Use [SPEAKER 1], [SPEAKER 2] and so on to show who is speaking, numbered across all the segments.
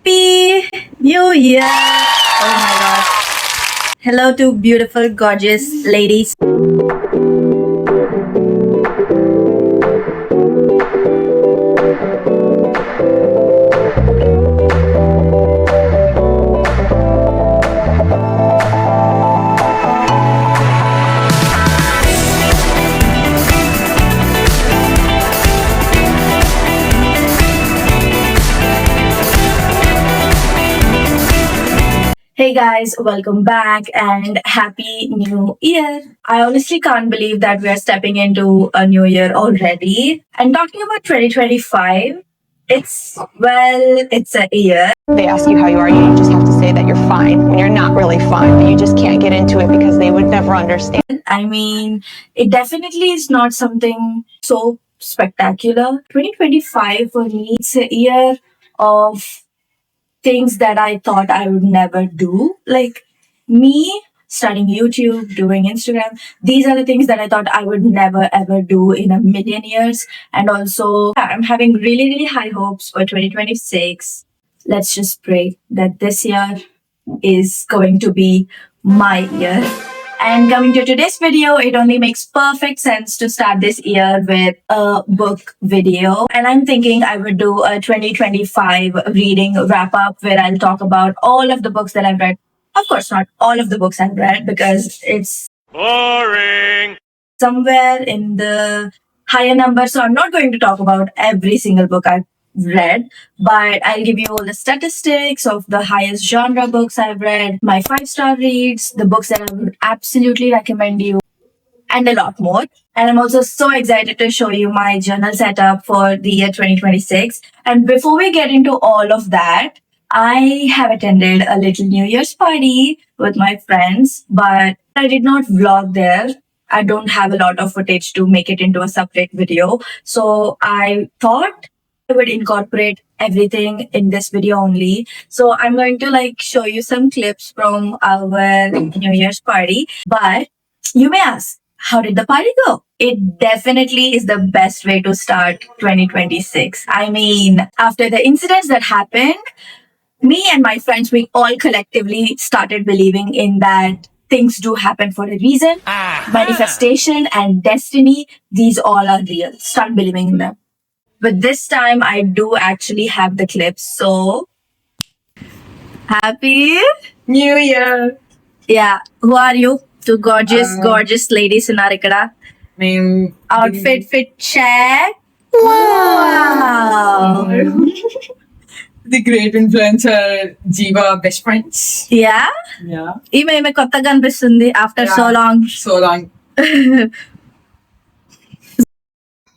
[SPEAKER 1] Happy New Year! Oh my god. Hello to beautiful, gorgeous ladies. Hey guys, welcome back and Happy New Year. I honestly can't believe that we are stepping into a new year already. And talking about 2025, it's a year.
[SPEAKER 2] They ask you how you are, you just have to say that you're fine when you're not really fine, but you just can't get into it because they would never understand.
[SPEAKER 1] I mean, it definitely is not something so spectacular. 2025 for me, it's a year of things that I thought I would never do. Like me starting YouTube, doing Instagram. These are the things that I thought I would never ever do in a million years. And also, I'm having really, really high hopes for 2026. Let's just pray that this year is going to be my year. And coming to today's video, it only makes perfect sense to start this year with a book video. And I'm thinking I would do a 2025 reading wrap up where I'll talk about all of the books that I've read. Of course, not all of the books I've read because it's
[SPEAKER 3] boring.
[SPEAKER 1] Somewhere in the higher number. So I'm not going to talk about every single book I've read, but I'll give you all the statistics of the highest genre books I've read, my 5-star reads, the books that I would absolutely recommend you, and a lot more. And I'm also so excited to show you my journal setup for the year 2026. And before we get into all of that, I have attended a little New Year's party with my friends, but I did not vlog there. I don't have a lot of footage to make it into a separate video. So I thought I would incorporate everything in this video only. So I'm going to show you some clips from our New Year's party. But you may ask, how did the party go? It definitely is the best way to start 2026. I mean, after the incidents that happened, me and my friends, we all collectively started believing in that things do happen for a reason. Manifestation and destiny, these all are real. Start believing in them. But this time I do actually have the clips. So, Happy New Year. Yeah. Who are you? Two gorgeous ladies in Arikada.
[SPEAKER 4] Name
[SPEAKER 1] Outfit fit check. Wow.
[SPEAKER 4] the great influencer Jiva best friends.
[SPEAKER 1] Yeah.
[SPEAKER 4] Yeah.
[SPEAKER 1] Ime kottaga అనిపిస్తుంది after so long.
[SPEAKER 4] So long.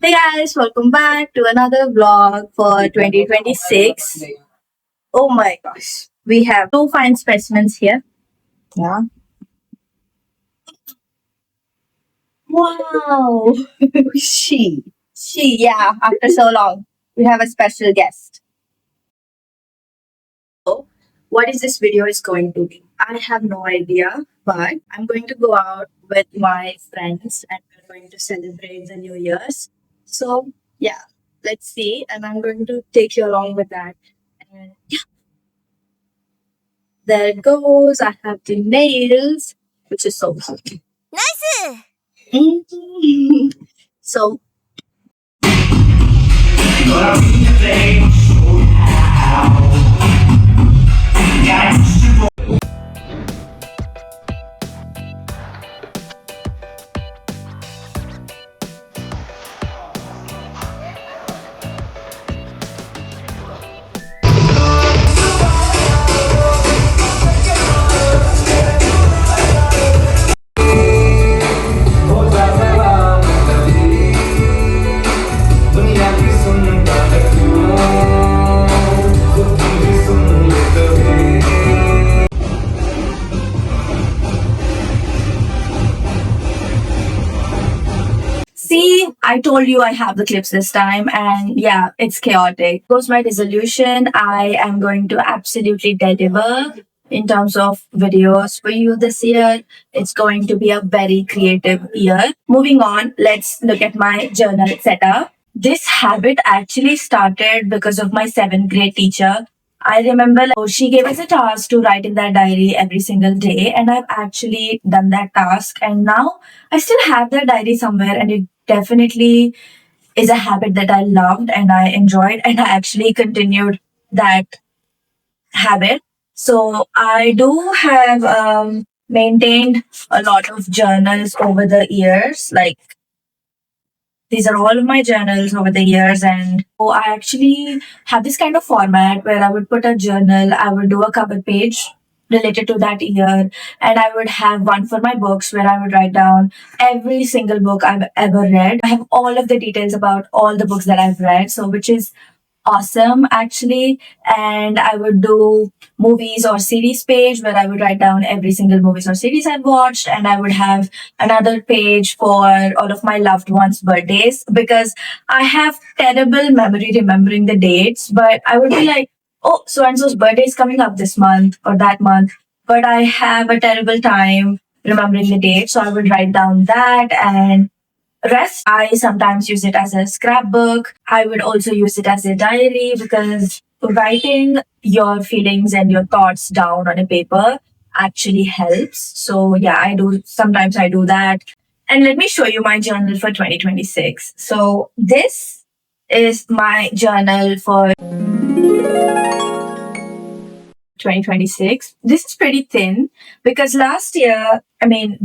[SPEAKER 1] Hey guys, welcome back to another vlog for 2026. Oh my gosh. We have two fine specimens here.
[SPEAKER 4] Yeah.
[SPEAKER 1] Wow. She, yeah, after so long. We have a special guest. So, what is this video is going to be? I have no idea, but I'm going to go out with my friends and we're going to celebrate the New Year's. So, yeah, let's see. And I'm going to take you along with that. And yeah, there it goes. I have the nails, which is so cute. Nice! So, see, I told you I have the clips this time, and yeah, it's chaotic. Goes my resolution. I am going to absolutely deliver in terms of videos for you this year. It's going to be a very creative year. Moving on, let's look at my journal setup. This habit actually started because of my 7th grade teacher. I remember she gave us a task to write in that diary every single day, and I've actually done that task. And now I still have that diary somewhere, and it definitely is a habit that I loved and I enjoyed, and I actually continued that habit. So I do have maintained a lot of journals over the years. Like these are all of my journals over the years, and so I actually have this kind of format where I would put a journal, I would do a cover page related to that year, and I would have one for my books where I would write down every single book I've ever read. I have all of the details about all the books that I've read, so which is awesome actually. And I would do movies or series page where I would write down every single movies or series I've watched, and I would have another page for all of my loved ones' birthdays because I have terrible memory remembering the dates, but I would be like, oh, so and so's birthday is coming up this month or that month, but I have a terrible time remembering the date. So I would write down that, and rest, I sometimes use it as a scrapbook. I would also use it as a diary because writing your feelings and your thoughts down on a paper actually helps. So yeah, sometimes I do that. And let me show you my journal for 2026. So this is my journal for 2026. This is pretty thin because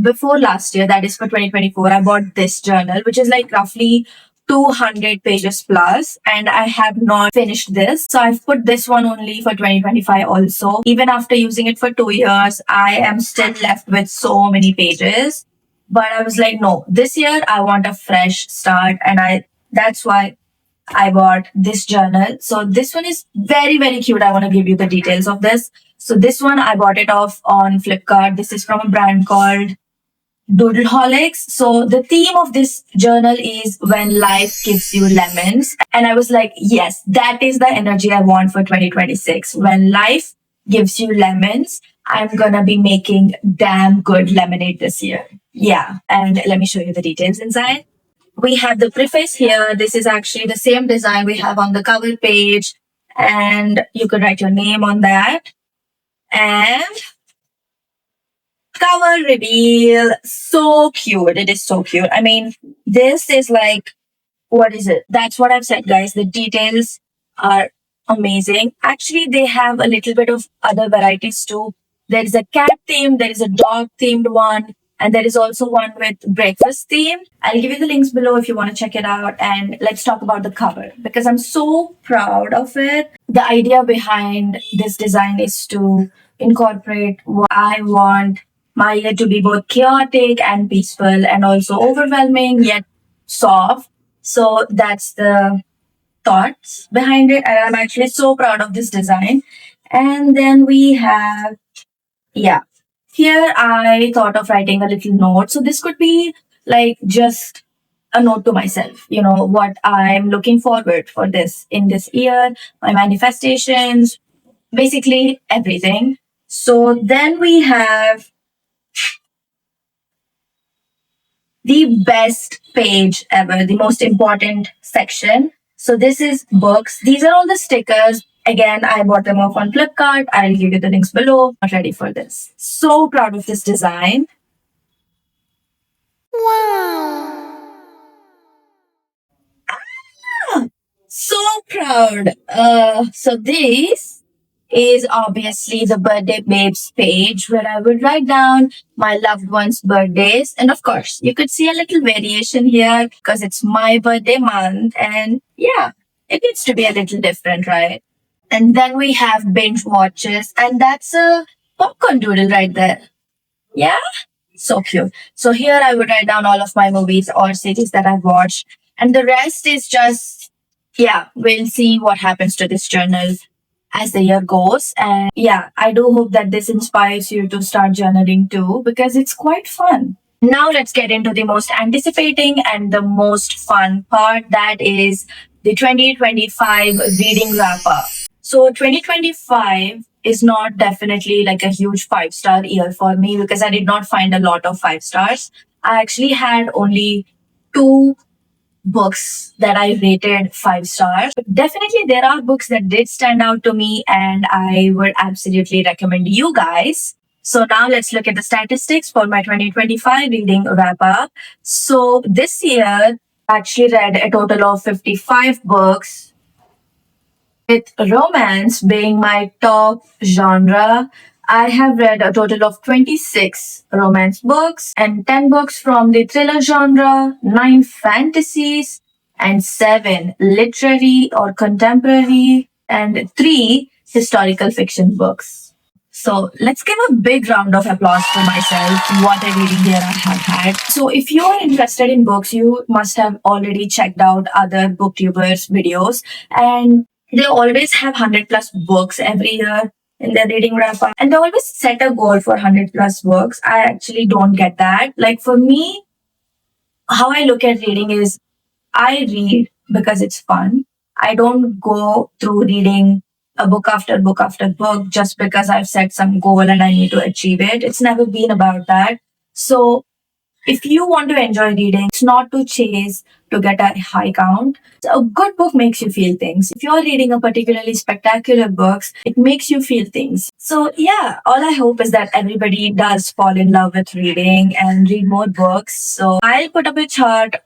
[SPEAKER 1] before last year, that is for 2024, I bought this journal, which is like roughly 200 pages plus, and I have not finished this. So I've put this one only for 2025 also. Even after using it for 2 years, I am still left with so many pages. But I was like, no, this year I want a fresh start, and that's why I bought this journal. So this one is very, very cute. I want to give you the details of this. So this one, I bought it off on Flipkart. This is from a brand called Doodleholics. So the theme of this journal is when life gives you lemons. And I was like, yes, that is the energy I want for 2026. When life gives you lemons, I'm going to be making damn good lemonade this year. Yeah. And let me show you the details inside. We have the preface here. This is actually the same design we have on the cover page, and you could write your name on that. And cover reveal, so cute. It is so cute. I mean, this is like, what is it? That's what I've said, guys. The details are amazing. Actually, they have a little bit of other varieties too. There is a cat theme, there is a dog themed one, and there is also one with breakfast theme. I'll give you the links below if you want to check it out. And let's talk about the cover because I'm so proud of it. The idea behind this design is to incorporate what I want my year to be both chaotic and peaceful and also overwhelming yet soft. So that's the thoughts behind it. And I'm actually so proud of this design. And then we have, yeah, here I thought of writing a little note. So this could be like just a note to myself, what I'm looking forward for this in this year, my manifestations, basically everything. So then we have the best page ever, the most important section. So this is books. These are all the stickers. Again, I bought them off on Flipkart. I'll give you the links below. Not ready for this. So proud of this design. So proud. So this is obviously the birthday babes page where I would write down my loved ones' birthdays. And of course, you could see a little variation here because it's my birthday month. And yeah, it needs to be a little different, right? And then we have binge watches, and that's a popcorn doodle right there. Yeah, so cute. So here I would write down all of my movies or series that I've watched, and the rest is just, yeah, we'll see what happens to this journal as the year goes. And yeah, I do hope that this inspires you to start journaling too because it's quite fun. Now let's get into the most anticipating and the most fun part, that is the 2025 reading wrap up. So 2025 is not definitely like a huge 5-star year for me because I did not find a lot of 5 stars. I actually had only 2 books that I rated 5 stars. Definitely, there are books that did stand out to me, and I would absolutely recommend you guys. So now let's look at the statistics for my 2025 reading wrap up. So this year, I actually read a total of 55 books, with romance being my top genre. I have read a total of 26 romance books and 10 books from the thriller genre, 9 fantasies, and 7 literary or contemporary, and 3 historical fiction books. So let's give a big round of applause for myself. What a reading year I have had. So if you are interested in books, you must have already checked out other booktubers videos, and they always have 100 plus books every year in their reading wrap up, and they always set a goal for 100 plus books. I actually don't get that. Like for me, how I look at reading is I read because it's fun. I don't go through reading a book after book after book just because I've set some goal and I need to achieve it. It's never been about that. So if you want to enjoy reading, it's not to chase to get a high count. A good book makes you feel things. If you're reading a particularly spectacular book, it makes you feel things. So yeah, all I hope is that everybody does fall in love with reading and read more books. So I'll put up a chart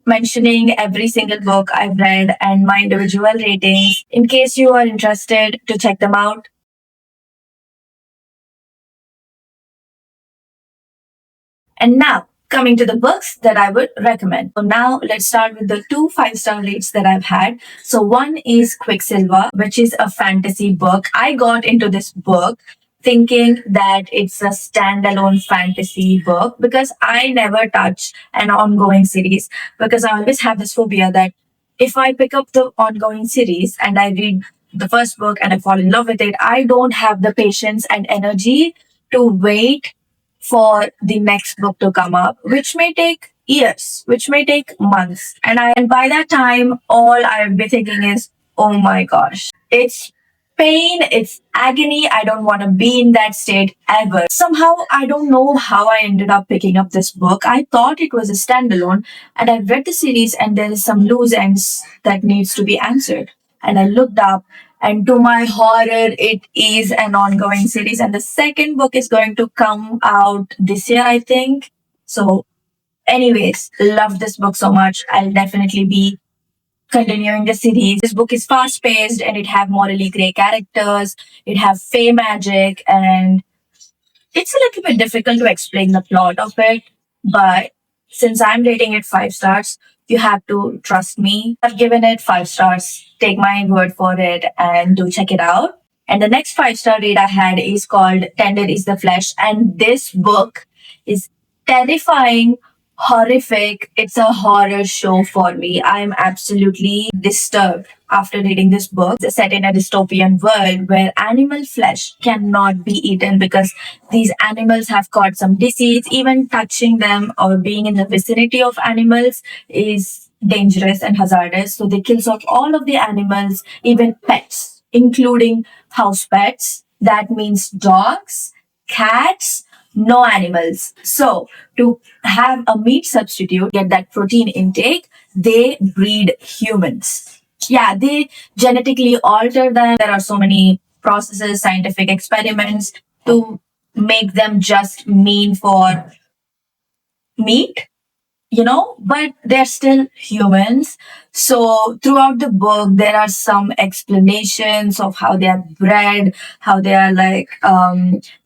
[SPEAKER 1] mentioning every single book I've read and my individual ratings in case you are interested to check them out. And now, coming to the books that I would recommend. So now let's start with the 2 5-star rates that I've had. So one is Quicksilver, which is a fantasy book. I got into this book thinking that it's a standalone fantasy book because I never touch an ongoing series, because I always have this phobia that if I pick up the ongoing series and I read the first book and I fall in love with it, I don't have the patience and energy to wait for the next book to come up, which may take years, which may take months. And by that time, all I'll be thinking is, oh my gosh, it's pain, it's agony. I don't want to be in that state ever. Somehow, I don't know how I ended up picking up this book. I thought it was a standalone, and I read the series, and there is some loose ends that needs to be answered. And I looked up, and to my horror, it is an ongoing series. And the second book is going to come out this year, I think. So, anyways, love this book so much. I'll definitely be continuing the series. This book is fast paced and it have morally grey characters. It have fey magic, and it's a little bit difficult to explain the plot of it. But since I'm rating it 5 stars, you have to trust me. I've given it 5 stars. Take my word for it and do check it out. And the next 5-star read I had is called Tender is the Flesh. And this book is terrifying, horrific. It's a horror show for me. I'm absolutely disturbed after reading this book. It's set in a dystopian world where animal flesh cannot be eaten because these animals have caught some disease. Even touching them or being in the vicinity of animals is dangerous and hazardous. So they kill off all of the animals, even pets, including house pets. That means dogs, cats, no animals. So to have a meat substitute, get that protein intake, they breed humans. Yeah, they genetically alter them. There are so many processes, scientific experiments to make them just mean for meat, but they're still humans. So throughout the book, there are some explanations of how they are bred, how they are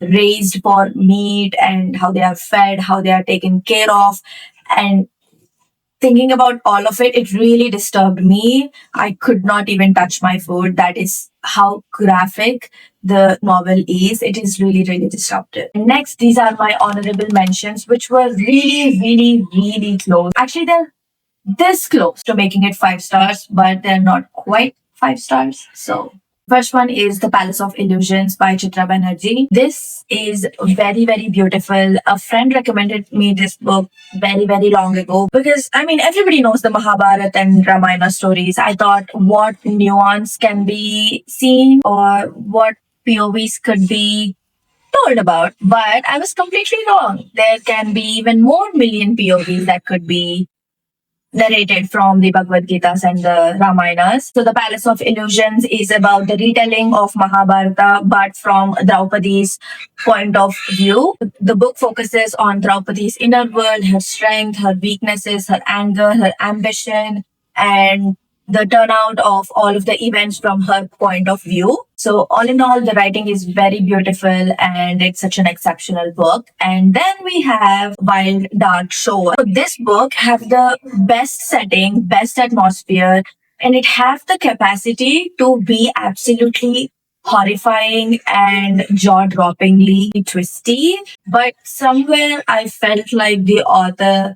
[SPEAKER 1] raised for meat, and how they are fed, how they are taken care of. And thinking about all of it, it really disturbed me. I could not even touch my food. That is how graphic the novel is. It is really, really disruptive. Next, these are my honorable mentions, which were really, really, really close. Actually, they're this close to making it 5 stars, but they're not quite 5 stars. So first one is The Palace of Illusions by Chitra Banerjee. This is very, very beautiful. A friend recommended me this book very, very long ago because, everybody knows the Mahabharata and Ramayana stories. I thought what nuance can be seen or what POVs could be told about. But I was completely wrong. There can be even more million POVs that could be narrated from the Bhagavad Gitas and the Ramayanas. So the Palace of Illusions is about the retelling of Mahabharata, but from Draupadi's point of view. The book focuses on Draupadi's inner world, her strength, her weaknesses, her anger, her ambition, and the turnout of all of the events from her point of view. So all in all, the writing is very beautiful and it's such an exceptional book. And then we have Wild Dark Shore. So this book have the best setting, best atmosphere, and it have the capacity to be absolutely horrifying and jaw-droppingly twisty. But somewhere I felt like the author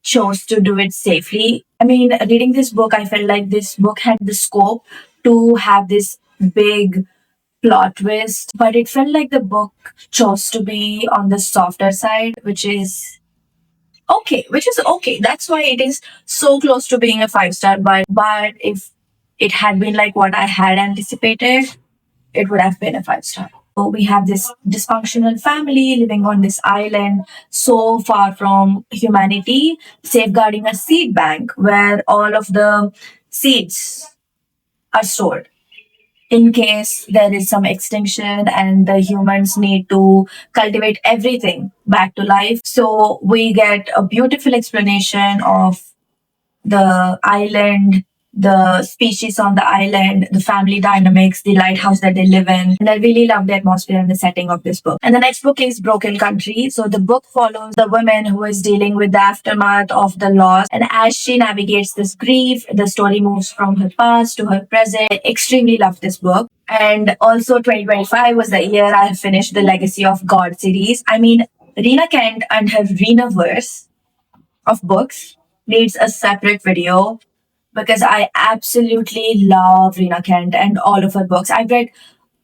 [SPEAKER 1] chose to do it safely. I mean, reading this book, I felt like this book had the scope to have this big plot twist, but it felt like the book chose to be on the softer side, which is okay. That's why it is so close to being a 5 star. But if it had been like what I had anticipated, it would have been a 5 star. So we have this dysfunctional family living on this island so far from humanity, safeguarding a seed bank where all of the seeds are stored in case there is some extinction and the humans need to cultivate everything back to life. So we get a beautiful explanation of the island, the species on the island, the family dynamics, the lighthouse that they live in. And I really love the atmosphere and the setting of this book. And the next book is Broken Country. So the book follows the woman who is dealing with the aftermath of the loss. And as she navigates this grief, the story moves from her past to her present. I extremely love this book. And also 2025 was the year I finished the Legacy of God series. I mean, Rena Kent and her Renaverse of books needs a separate video because I absolutely love Rena Kent and all of her books. I've read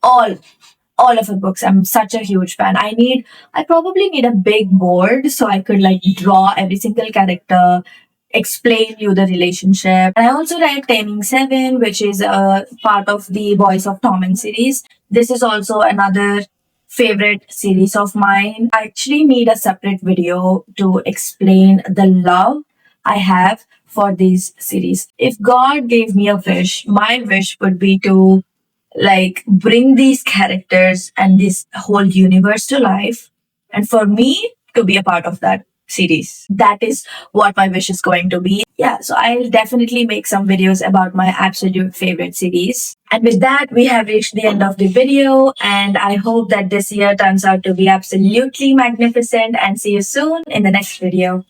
[SPEAKER 1] all of her books. I'm such a huge fan. I probably need a big board so I could like draw every single character, explain you the relationship. And I also read Taming Seven, which is a part of the Voice of Torment series. This is also another favorite series of mine. I actually need a separate video to explain the love I have for these series. If God gave me a wish, my wish would be to like bring these characters and this whole universe to life, and for me to be a part of that series. That is what my wish is going to be. Yeah, so I'll definitely make some videos about my absolute favorite series. And with that, we have reached the end of the video, and I hope that this year turns out to be absolutely magnificent, and see you soon in the next video.